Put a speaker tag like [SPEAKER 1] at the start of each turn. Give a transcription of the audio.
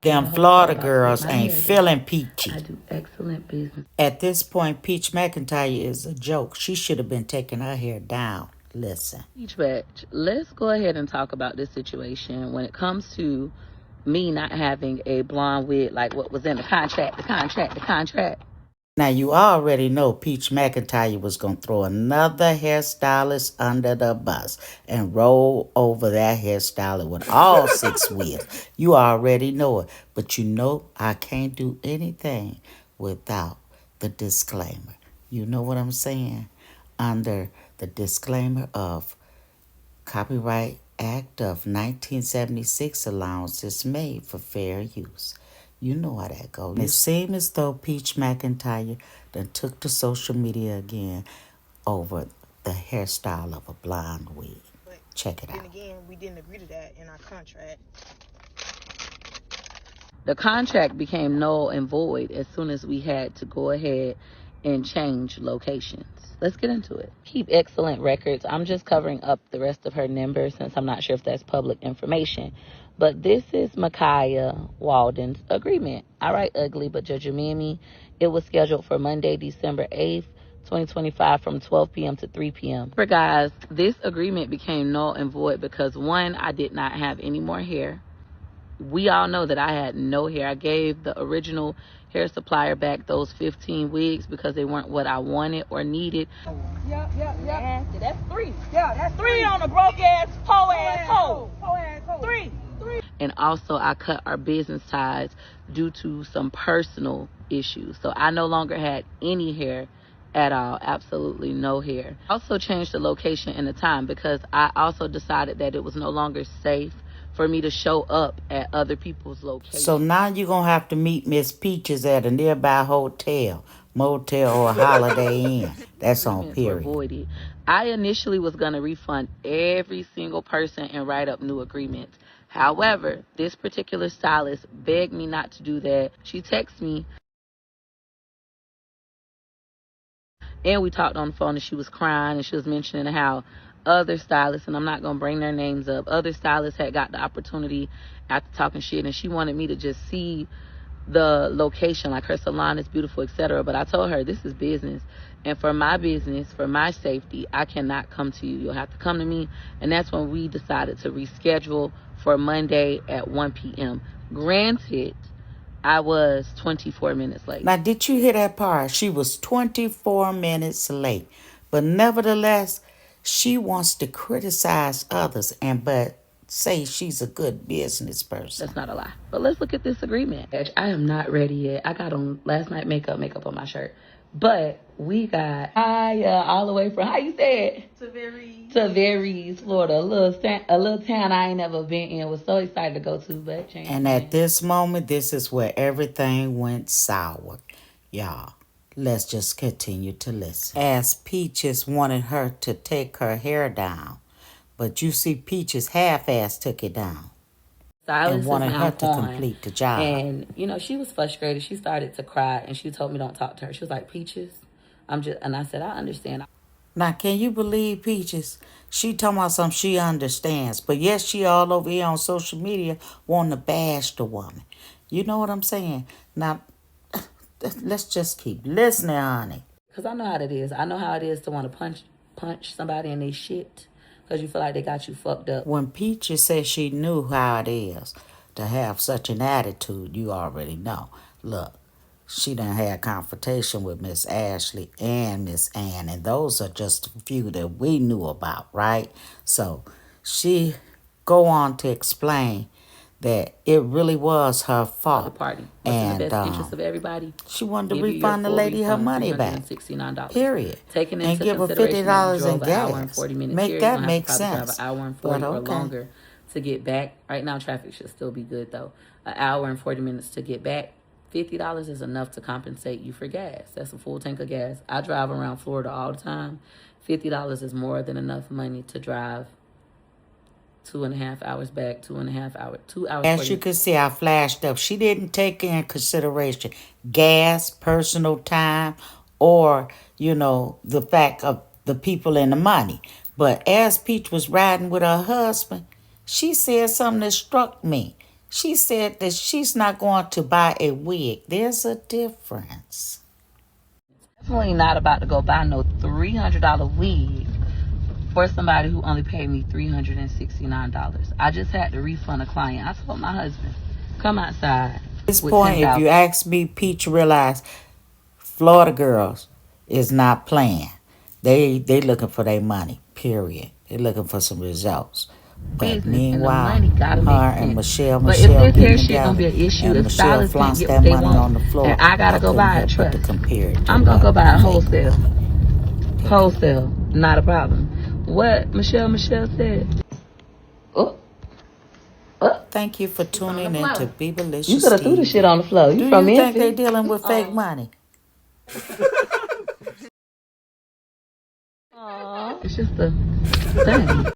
[SPEAKER 1] Them Florida girls ain't feeling peachy.
[SPEAKER 2] I do excellent business.
[SPEAKER 1] At this point, Peach McIntyre is a joke. She should have been taking her hair down. Listen.
[SPEAKER 2] Peach Batch, let's go ahead and talk about this situation when it comes to me not having a blonde wig like what was in the contract.
[SPEAKER 1] Now, you already know Peach McIntyre was going to throw another hairstylist under the bus and roll over that hairstylist with all six wheels. You already know it. But you know I can't do anything without the disclaimer. You know what I'm saying? Under the disclaimer of Copyright Act of 1976 allowance is made for fair use. You know how that goes. It seems as though Peach McIntyre then took to social media again over the hairstyle of a blonde wig. Check it out.
[SPEAKER 3] Then again, we didn't agree to that in our contract.
[SPEAKER 2] The contract became null and void as soon as we had to go ahead and change locations. Let's get into it. Keep excellent records. I'm just covering up the rest of her numbers since I'm not sure if that's public information. But this is Micaiah Walden's agreement. I write ugly, but Judge Mimi, it was scheduled for Monday, December 8th, 2025 from 12 p.m. to 3 p.m. For guys, this agreement became null and void because one, I did not have any more hair. We all know that I had no hair. I gave the original hair supplier back those 15 wigs because they weren't what I wanted or needed.
[SPEAKER 3] Yep.
[SPEAKER 2] That's three.
[SPEAKER 3] Yeah, that's
[SPEAKER 2] Three on a broke ass, po ass hoe.
[SPEAKER 3] Three.
[SPEAKER 2] And also I cut our business ties due to some personal issues. So I no longer had any hair at all, absolutely no hair. Also changed the location and the time because I also decided that it was no longer safe for me to show up at other people's locations.
[SPEAKER 1] So now you're going to have to meet Miss Peaches at a nearby hotel, motel, or Holiday Inn. That's on period.
[SPEAKER 2] Avoided. I initially was going to refund every single person and write up new agreements. However, this particular stylist begged me not to do that. She texted me and we talked on the phone and she was crying and she was mentioning how other stylists, and I'm not going to bring their names up, other stylists had got the opportunity after talking shit and she wanted me to just see the location, like her salon is beautiful, etc. But I told her this is business, and for my business, for my safety, I cannot come to you. You'll have to come to me. And that's when we decided to reschedule for Monday at 1 p.m. Granted, I was 24 minutes late.
[SPEAKER 1] Now, did you hear that part? She was 24 minutes late. But nevertheless, she wants to criticize others but say she's a good business person.
[SPEAKER 2] That's not a lie. But let's look at this agreement. I am not ready yet. I got on last night makeup on my shirt. But we got all the way from, how you say it? To Veries, Florida. A little town I ain't never been in. Was so excited to go to, but changed.
[SPEAKER 1] And at this moment, this is where everything went sour. Y'all, let's just continue to listen. As Peaches wanted her to take her hair down, but you see Peaches half-ass took it down. And wanted her to complete the job.
[SPEAKER 2] And, she was frustrated. She started to cry, and she told me don't talk to her. She was like, Peaches, and I said, I understand.
[SPEAKER 1] Now, can you believe Peaches? She talking about something she understands. But yes, she all over here on social media wanting to bash the woman. You know what I'm saying? Now, let's just keep listening, honey.
[SPEAKER 2] Because I know how it is. I know how it is to want to punch somebody in their shit. Because you feel like they got you fucked up.
[SPEAKER 1] When Peaches said she knew how it is to have such an attitude, you already know. Look, she done had confrontation with Miss Ashley and Miss Ann, and those are just a few that we knew about, right? So she go on to explain that it really was her fault.
[SPEAKER 2] The party. And in the best interest of everybody.
[SPEAKER 1] She wanted to refund the lady her money back.
[SPEAKER 2] $69.
[SPEAKER 1] Period.
[SPEAKER 2] Taking
[SPEAKER 1] and
[SPEAKER 2] into
[SPEAKER 1] give her $50 in gas. Make that make sense.
[SPEAKER 2] Drive an hour and 40 or longer to get back. Right now, traffic should still be good though. An hour and 40 minutes to get back. $50 is enough to compensate you for gas. That's a full tank of gas. I drive around Florida all the time. $50 is more than enough money to drive 2.5 hours back, 2.5 hours, 2 hours.
[SPEAKER 1] As you can see, I flashed up. She didn't take in consideration gas, personal time, or, the fact of the people and the money. But as Peach was riding with her husband, she said something that struck me. She said that she's not going to buy a wig. There's a difference.
[SPEAKER 2] Definitely not about to go buy no $300 wig for somebody who only paid me $369. I just had to refund a client. I told my husband, come outside
[SPEAKER 1] At this
[SPEAKER 2] with
[SPEAKER 1] point, if you
[SPEAKER 2] 10,000.
[SPEAKER 1] ask me, Peach realized Florida girls is not playing. They looking for their money, period. They looking for some results. But
[SPEAKER 2] Business and the money
[SPEAKER 1] meanwhile,
[SPEAKER 2] gotta make
[SPEAKER 1] her and
[SPEAKER 2] sense.
[SPEAKER 1] Michelle
[SPEAKER 2] But if this
[SPEAKER 1] getting
[SPEAKER 2] hair shit gonna
[SPEAKER 1] together,
[SPEAKER 2] be an issue,
[SPEAKER 1] and
[SPEAKER 2] if
[SPEAKER 1] Michelle
[SPEAKER 2] stylists can't
[SPEAKER 1] flaunts
[SPEAKER 2] get
[SPEAKER 1] that
[SPEAKER 2] what they
[SPEAKER 1] money
[SPEAKER 2] want,
[SPEAKER 1] on the floor,
[SPEAKER 2] and I gotta
[SPEAKER 1] I
[SPEAKER 2] go
[SPEAKER 1] couldn't
[SPEAKER 2] buy it,
[SPEAKER 1] help but to
[SPEAKER 2] trust.
[SPEAKER 1] compare it to
[SPEAKER 2] I'm gonna go buy it
[SPEAKER 1] fake
[SPEAKER 2] wholesale.
[SPEAKER 1] money. Take it.
[SPEAKER 2] Wholesale, not a problem. What Michelle said. Oh, oh,
[SPEAKER 1] Thank you for
[SPEAKER 2] it's on the
[SPEAKER 1] tuning in to
[SPEAKER 2] floor. You
[SPEAKER 1] Bebelicious
[SPEAKER 2] could have threw the shit
[SPEAKER 1] TV.
[SPEAKER 2] on the floor. You
[SPEAKER 1] Do
[SPEAKER 2] from
[SPEAKER 1] you think they
[SPEAKER 2] Memphis?
[SPEAKER 1] dealing with fake money?
[SPEAKER 2] Aw. It's just a thing.